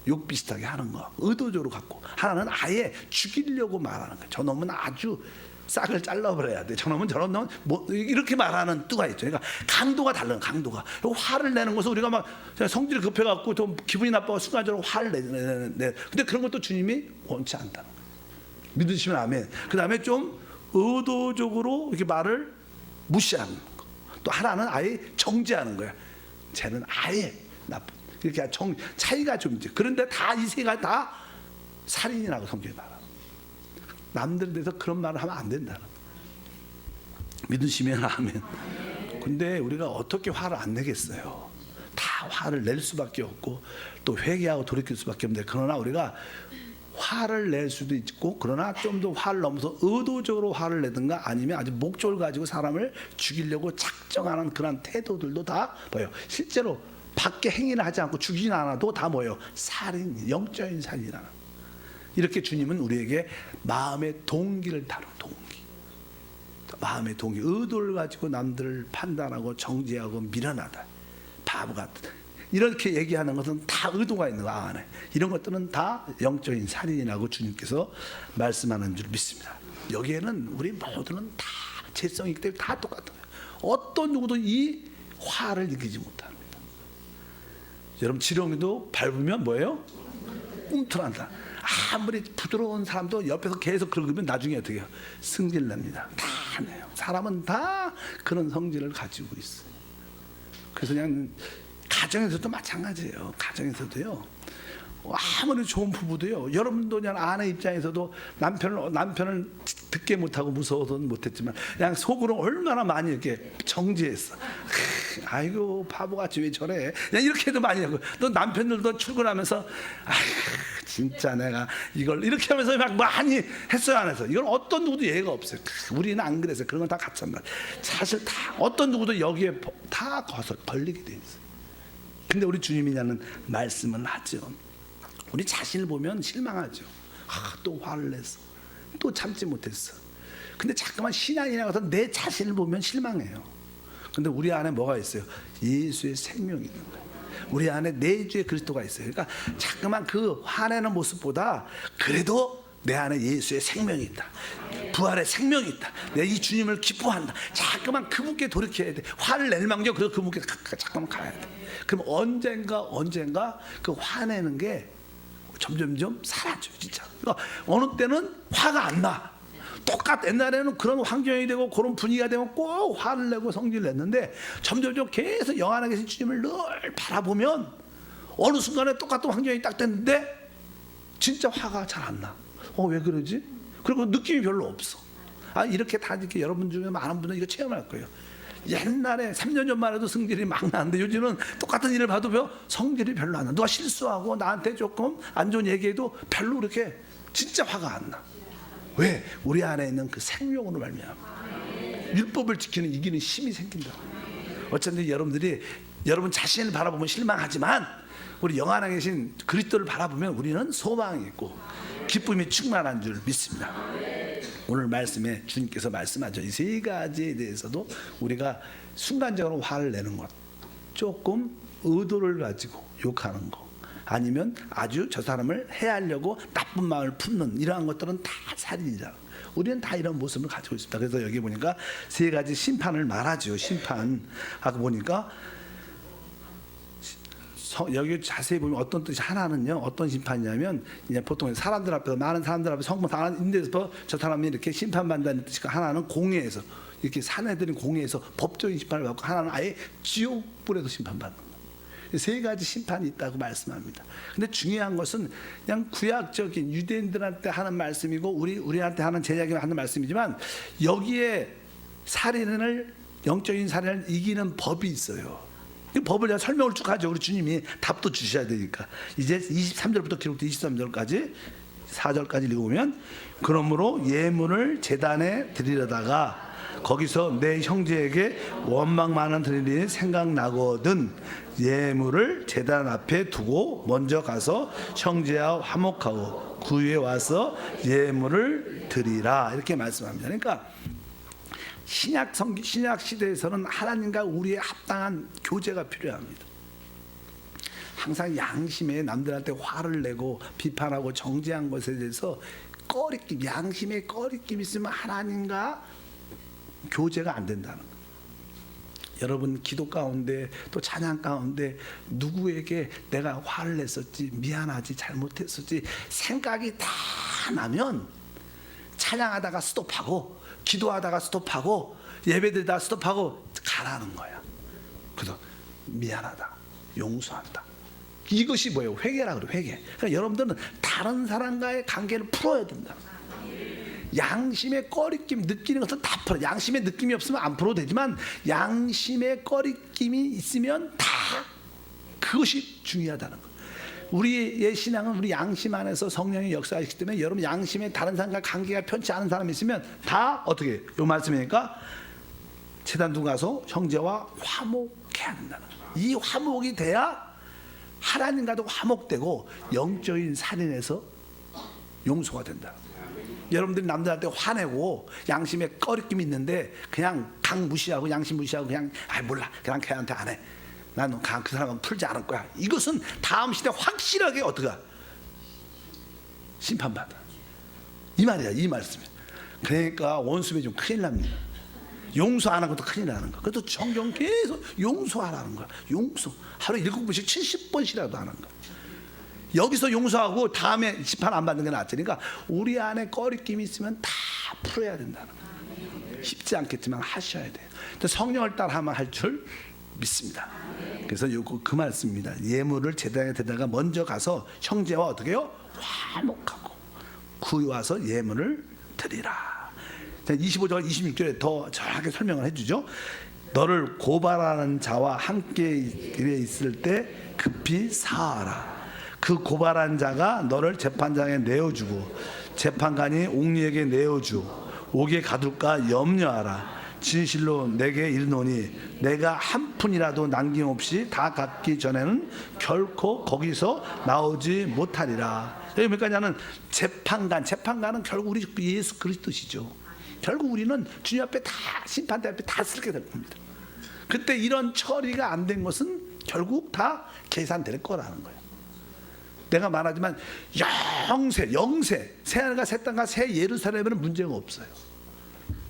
B: 욕 비슷하게 하는 거 의도적으로 갖고, 하나는 아예 죽이려고 말하는 거예요. 저놈은 아주 싹을 잘라버려야 돼. 저놈은 저런 놈 뭐 이렇게 말하는 뚜가 있죠. 그러니까 강도가 달라요. 강도가. 화를 내는 것은 우리가 막 성질이 급해갖고 좀 기분이 나빠서 순간적으로 화를 내는. 근데 그런 것도 주님이 원치 않다는 거예요. 믿으시면 아멘. 그 다음에 좀 의도적으로 이렇게 말을 무시하는 거. 또 하나는 아예 정죄하는 거야. 쟤는 아예 나쁜. 이렇게 차이가 좀 있죠. 그런데 다 이 세 가지 다 살인이라고 성경이 말합니다. 남들에 대해서 그런 말을 하면 안 된다는 거예요. 믿으시면 아멘. 근데 우리가 어떻게 화를 안 내겠어요? 다 화를 낼 수밖에 없고 또 회개하고 돌이킬 수밖에 없는데, 그러나 우리가 화를 낼 수도 있고, 그러나 좀 더 화를 넘어서 의도적으로 화를 내든가 아니면 아주 목적을 가지고 사람을 죽이려고 작정하는 그런 태도들도 다 뭐예요? 실제로 밖에 행위를 하지 않고 죽이진 않아도 다 뭐예요? 살인, 영적인 살인이라는. 이렇게 주님은 우리에게 마음의 동기를 다룬 동기. 마음의 동기, 의도를 가지고 남들을 판단하고 정죄하고 미련하다, 바보 같다, 이렇게 얘기하는 것은 다 의도가 있는 거 안에. 이런 것들은 다 영적인 살인이라고 주님께서 말씀하는 줄 믿습니다. 여기에는 우리 모두는 다 죄성이 있기 때문에 다 똑같은 거예요. 어떤 누구도 이 화를 이기지 못합니다. 여러분 지렁이도 밟으면 뭐예요? 꿈틀한다. 아무리 부드러운 사람도 옆에서 계속 긁으면 나중에 어떻게 해요? 승질납니다. 다 내요. 사람은 다 그런 성질을 가지고 있어요. 그래서 그냥 가정에서도 마찬가지예요. 가정에서도요. 아무리 좋은 부부도요. 여러분도 그냥 아내 입장에서도 남편을 듣게 못하고 무서워서는 못했지만 그냥 속으로 얼마나 많이 이렇게 정죄했어. 아이고 바보같이 왜 저래? 그냥 이렇게도 많이 하고, 또 남편들도 출근하면서 아이고 진짜 내가 이걸 이렇게 하면서 막 많이 했어요, 안 했어요? 이건 어떤 누구도 예외가 없어요. 우리는 안 그래서 그런 건 다 같이 한다. 사실 다 어떤 누구도 여기에 다 걸리게 돼 있어요. 근데 우리 주님이냐는 말씀을 하죠. 우리 자신을 보면 실망하죠. 또 화를 냈어. 또 참지 못했어. 근데 자꾸만 신앙이라고 해서 내 자신을 보면 실망해요. 근데 우리 안에 뭐가 있어요? 예수의 생명이 있는 거예요. 우리 안에 내주의 그리스도가 있어요. 그러니까 자꾸만 그 화내는 모습보다 그래도 내 안에 예수의 생명이 있다. 부활의 생명이 있다. 내 이 주님을 기뻐한다. 자꾸만 그분께 돌이켜야 돼. 화를 낼 망정 그래서 그분께 자꾸만 가야 돼. 그럼 언젠가 그 화내는 게 점점점 사라져요, 진짜. 그러니까 어느 때는 화가 안 나. 옛날에는 그런 환경이 되고 그런 분위기가 되면 꼭 화를 내고 성질을 냈는데, 점점점 계속 영 안에 계신 주님을 늘 바라보면 어느 순간에 똑같은 환경이 딱 됐는데 진짜 화가 잘 안 나. 왜 그러지? 그리고 느낌이 별로 없어. 이렇게 다 이렇게 여러분 중에 많은 분들은 이거 체험할 거예요. 옛날에 3년 전만 해도 성질이 막 나는데 요즘은 똑같은 일을 봐도 성질이 별로 안 나. 누가 실수하고 나한테 조금 안 좋은 얘기해도 별로 그렇게 진짜 화가 안 나. 왜? 우리 안에 있는 그 생명으로 말미암아 율법을 지키는 이기는 힘이 생긴다. 어쩐지 여러분들이 여러분 자신을 바라보면 실망하지만 우리 영 안에 계신 그리스도를 바라보면 우리는 소망이 있고 기쁨이 충만한 줄 믿습니다. 오늘 말씀에 주님께서 말씀하죠. 이 세 가지에 대해서도 우리가 순간적으로 화를 내는 것, 조금 의도를 가지고 욕하는 것, 아니면 아주 저 사람을 해하려고 나쁜 마음을 품는 이러한 것들은 다 살인이다. 우리는 다 이런 모습을 가지고 있습니다. 그래서 여기 보니까 세 가지 심판을 말하죠. 심판하고 보니까 여기 자세히 보면 어떤 뜻이, 하나는요 어떤 심판이냐면 그냥 보통 사람들 앞에서, 많은 사람들 앞에서 성문 있는 데서 저 사람이 이렇게 심판받는다는 뜻이고, 하나는 공회에서 이렇게 사내들인 공회에서 법적인 심판을 받고, 하나는 아예 지옥불에서 심판받는 거예요. 세 가지 심판이 있다고 말씀합니다. 근데 중요한 것은 그냥 구약적인 유대인들한테 하는 말씀이고 우리한테 하는 제자에게 하는 말씀이지만, 여기에 살인을, 영적인 살인을 이기는 법이 있어요. 이 법을 제가 설명을 쭉 하죠. 우리 주님이 답도 주셔야 되니까. 이제 23절부터 기록된 23절까지 4절까지 읽어보면 그러므로 예물을 제단에 드리려다가 거기서 내 형제에게 원망 많은 드리니 생각나거든 예물을 제단 앞에 두고 먼저 가서 형제와 화목하고 그 위에 와서 예물을 드리라 이렇게 말씀합니다. 그러니까 신약 시대에서는 하나님과 우리의 합당한 교제가 필요합니다. 항상 양심에 남들한테 화를 내고 비판하고 정죄한 것에 대해서 꺼리낌, 양심에 꺼리낌 있으면 하나님과 교제가 안 된다는 거예요. 여러분 기도 가운데 또 찬양 가운데 누구에게 내가 화를 냈었지, 미안하지, 잘못했었지 생각이 다 나면 찬양하다가 스톱하고 기도하다가 스톱하고 예배드리다가 스톱하고 가라는 거야. 그래서 미안하다, 용서한다. 이것이 뭐예요? 회개라 그래. 회개. 그러니까 여러분들은 다른 사람과의 관계를 풀어야 된다. 양심의 꺼리낌 느끼는 것은 다 풀어. 양심의 느낌이 없으면 안 풀어도 되지만 양심의 꺼리낌이 있으면 다 그것이 중요하다는 거예요. 우리의 신앙은 우리 양심 안에서 성령이 역사하시기 때문에 여러분 양심에 다른 사람과 관계가 편치 않은 사람이 있으면 다 어떻게 요 말씀이니까 제단 두고 가서 형제와 화목해야 된다는 거예요. 이 화목이 돼야 하나님과도 화목되고 영적인 살인에서 용서가 된다. 여러분들이 남들한테 화내고 양심에 꺼리낌이 있는데 그냥 강 무시하고 양심 무시하고 그냥 몰라 그냥 걔한테 안 해. 나는 그 사람은 풀지 않을 거야. 이것은 다음 시대 확실하게 어떡하? 심판받아. 이 말이야, 이 말씀이야. 그러니까 원수배 좀 큰일 납니다. 용서 안 하는 것도 큰일 나는 거야. 그래도 성경 계속 용서하라는 거야. 용서. 하루에 7번씩 70번씩이라도 하는 거야. 여기서 용서하고 다음에 심판 안 받는 게 낫지. 그러니까 우리 안에 꺼리낌이 있으면 다 풀어야 된다는 거야. 쉽지 않겠지만 하셔야 돼요. 성령을 따라하면 할 줄 믿습니다. 그래서 그 말씀입니다. 예물을 제단에 드다가 먼저 가서 형제와 어떻게 해요? 화목하고 그 위에 와서 예물을 드리라. 25절 26절에 더 정확하게 설명을 해주죠. 너를 고발하는 자와 함께 있을 때 급히 사하라. 그 고발한 자가 너를 재판장에 내어주고 재판관이 옥리에게 내어주 옥에 가둘까 염려하라. 진실로 내게 이르노니 내가 한 푼이라도 남김없이 다 갚기 전에는 결코 거기서 나오지 못하리라. 여기 몇 가지냐는 재판관은 결국 우리 예수 그리스도시죠. 결국 우리는 주님 앞에 다 심판대 앞에 다 쓰게 될 겁니다. 그때 이런 처리가 안 된 것은 결국 다 계산될 거라는 거예요. 내가 말하지만 영세 새하늘과 새 땅과 새 예루살렘에는 문제가 없어요.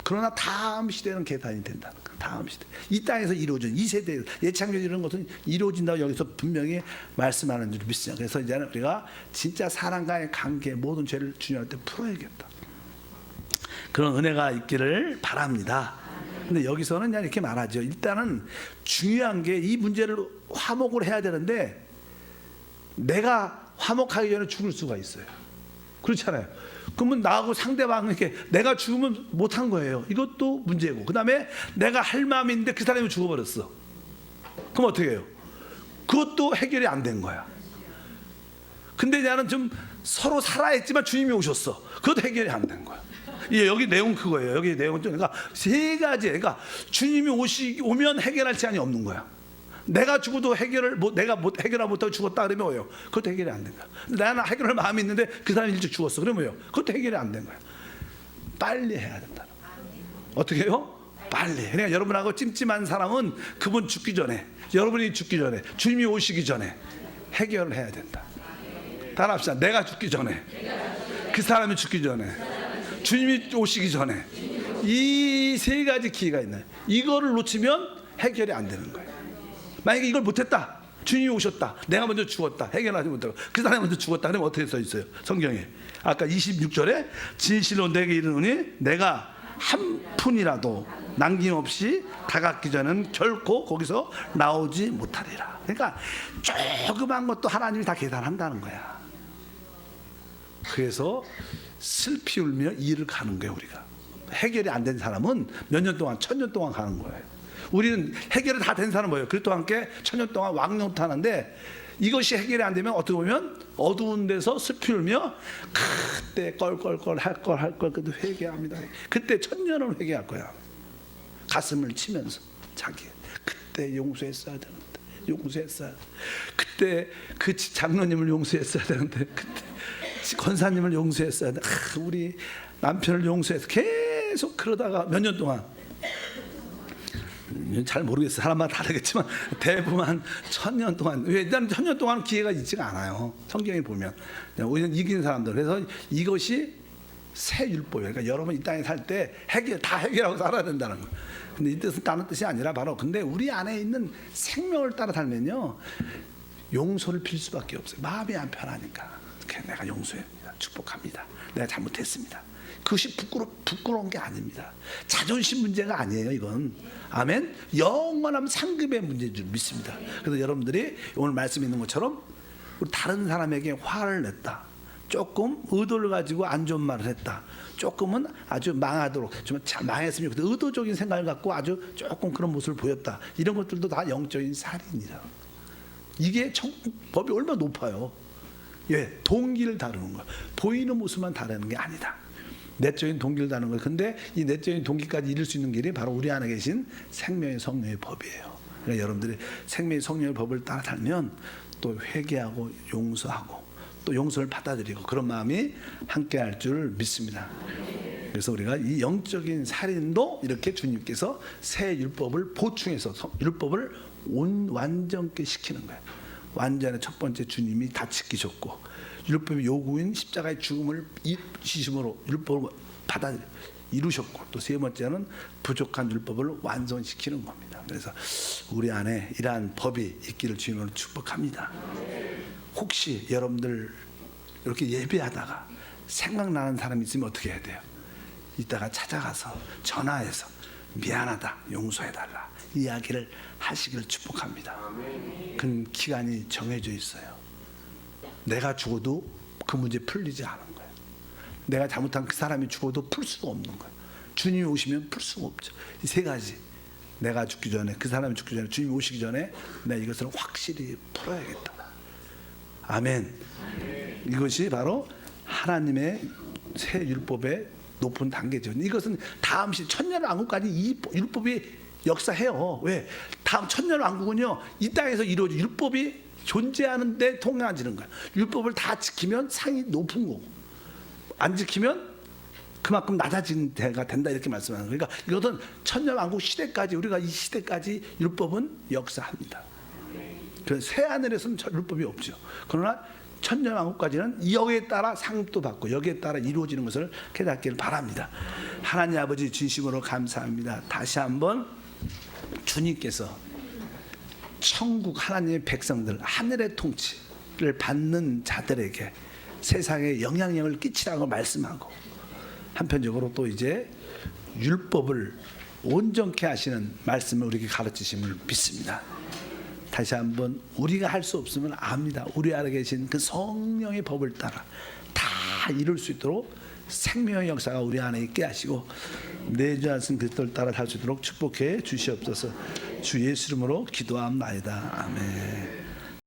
B: 그러나 다음 시대는 계산이 된다는 거예요. 다음 시대 이 땅에서 이루어진 이 세대 예창전 이런 것은 이루어진다고 여기서 분명히 말씀하는 줄 믿습니다. 그래서 이제는 우리가 진짜 사람과의 관계 모든 죄를 주님한테 풀어야겠다. 그런 은혜가 있기를 바랍니다. 근데 여기서는 그냥 이렇게 말하죠. 일단은 중요한 게 이 문제를 화목을 해야 되는데 내가 화목하기 전에 죽을 수가 있어요. 그렇잖아요. 그러면 나하고 상대방에게 내가 죽으면 못한 거예요. 이것도 문제고, 그 다음에 내가 할 마음이 있는데 그 사람이 죽어버렸어. 그럼 어떻게 해요? 그것도 해결이 안 된 거야. 근데 나는 좀 서로 살아있지만 주님이 오셨어. 그것도 해결이 안 된 거야. 예, 여기 내용 그거예요. 여기 내용은 그러니까 세 가지. 그러니까 주님이 오면 해결할 제한이 없는 거야. 내가 죽어도 내가 해결을 못하고 죽었다 그러면 뭐예요? 그것도 해결이 안 된 거야. 나는 해결할 마음이 있는데 그 사람이 일찍 죽었어. 그러면 뭐예요? 그것도 해결이 안 된 거야. 빨리 해야 된다. 어떻게 해요? 빨리. 그러니까 여러분하고 찜찜한 사람은 그분 죽기 전에, 여러분이 죽기 전에, 주님이 오시기 전에 해결을 해야 된다. 따라합시다. 내가 죽기 전에, 그 사람이 죽기 전에, 주님이 오시기 전에. 이 세 가지 기회가 있나요? 이거를 놓치면 해결이 안 되는 거예요. 만약에 이걸 못했다, 주님이 오셨다, 내가 먼저 죽었다, 해결하지 못하고 그 사람이 먼저 죽었다, 그러면 어떻게 써 있어요? 성경에 아까 26절에 진실로 내게 이르노니 내가 한 푼이라도 남김없이 다 갚기 전에는 결코 거기서 나오지 못하리라. 그러니까 조그만 것도 하나님이 다 계산한다는 거야. 그래서 슬피 울며 일을 가는 거예요. 우리가 해결이 안 된 사람은 몇 년 동안 1000년 동안 가는 거예요. 우리는 해결이 다 된 사람은 뭐예요? 그리스도와 함께 1000년 동안 왕노릇 하는데 이것이 해결이 안 되면 어떻게 보면 어두운 데서 슬피 울며 그때 껄껄껄 할 걸 그때 회개합니다. 그때 천년을 회개할 거야. 가슴을 치면서 자기 그때 용서했어야 되는데 용서했어야 돼. 그때 그 장로님을 용서했어야 되는데 그때 권사님을 용서했어야 돼. 우리 남편을 용서해서 계속 그러다가 몇 년 동안 잘 모르겠어요. 사람마다 다르겠지만 대부분 한 1000년 동안. 왜? 일단 1000년 동안 기회가 있지가 않아요. 성경에 보면 오히려 이긴 사람들. 그래서 이것이 새 율법이에요. 그러니까 여러분 이 땅에 살 때 다 해결하고 살아야 된다는 거예요. 근데 이 뜻은 다른 뜻이 아니라 바로 근데 우리 안에 있는 생명을 따라 살면요 용서를 빌 수밖에 없어요. 마음이 안 편하니까. 내가 용서합니다. 축복합니다. 내가 잘못했습니다. 그것이 부끄러운 게 아닙니다. 자존심 문제가 아니에요. 이건 아멘. 영원한 상급의 문제인 줄 믿습니다. 그래서 여러분들이 오늘 말씀 있는 것처럼 우리 다른 사람에게 화를 냈다, 조금 의도를 가지고 안 좋은 말을 했다, 조금은 아주 망하도록 좀 망했으면 좋겠다, 의도적인 생각을 갖고 아주 조금 그런 모습을 보였다, 이런 것들도 다 영적인 살인이다. 이게 법이 얼마나 높아요. 예, 동기를 다루는 거야. 보이는 모습만 다루는 게 아니다. 내적인 동기를 다루는 거예요. 근데 이 내적인 동기까지 이룰 수 있는 길이 바로 우리 안에 계신 생명의 성령의 법이에요. 그러니까 여러분들이 생명의 성령의 법을 따라 살면 또 회개하고 용서하고 또 용서를 받아들이고 그런 마음이 함께 할 줄 믿습니다. 그래서 우리가 이 영적인 살인도 이렇게 주님께서 새 율법을 보충해서 율법을 완전케 시키는 거예요. 완전히 첫 번째 주님이 다 지키셨고 율법의 요구인 십자가의 죽음을 지심으로 율법을 받아 이루셨고 또 세 번째는 부족한 율법을 완성시키는 겁니다. 그래서 우리 안에 이러한 법이 있기를 주님으로 축복합니다. 혹시 여러분들 이렇게 예배하다가 생각나는 사람이 있으면 어떻게 해야 돼요? 이따가 찾아가서 전화해서 미안하다, 용서해달라 이야기를 하시기를 축복합니다. 그 기간이 정해져 있어요. 내가 죽어도 그 문제 풀리지 않은 거예요. 내가 잘못한 그 사람이 죽어도 풀 수가 없는 거예요. 주님이 오시면 풀 수가 없죠. 이 세 가지, 내가 죽기 전에, 그 사람이 죽기 전에, 주님이 오시기 전에 내가 이것을 확실히 풀어야겠다. 아멘. 이것이 바로 하나님의 새 율법의 높은 단계죠. 이것은 다음 천년왕국까지 이 율법이 역사해요. 왜? 다음 천년왕국은요 이 땅에서 이루어져. 율법이 존재하는데 통행하지는 거야. 율법을 다 지키면 상이 높은 거고 안 지키면 그만큼 낮아진 데가 된다, 이렇게 말씀하는 거예요. 그러니까 이것은 천년왕국 시대까지, 우리가 이 시대까지 율법은 역사합니다. 그래서 새하늘에서는 율법이 없죠. 그러나 천년왕국까지는 여기에 따라 상도 받고 여기에 따라 이루어지는 것을 깨닫기를 바랍니다. 하나님 아버지 진심으로 감사합니다. 다시 한번 주님께서 천국 하나님의 백성들, 하늘의 통치를 받는 자들에게 세상에 영향력을 끼치라고 말씀하고, 한편적으로 또 이제 율법을 온전케 하시는 말씀을 우리에게 가르치심을 믿습니다. 다시 한번 우리가 할 수 없으면 압니다. 우리 안에 계신 그 성령의 법을 따라 다 이룰 수 있도록 생명의 역사가 우리 안에 있게 하시고 내주 하신 그리스도를 따라 살 수 있도록 축복해 주시옵소서. 주 예수 이름으로 기도합나이다. 아멘.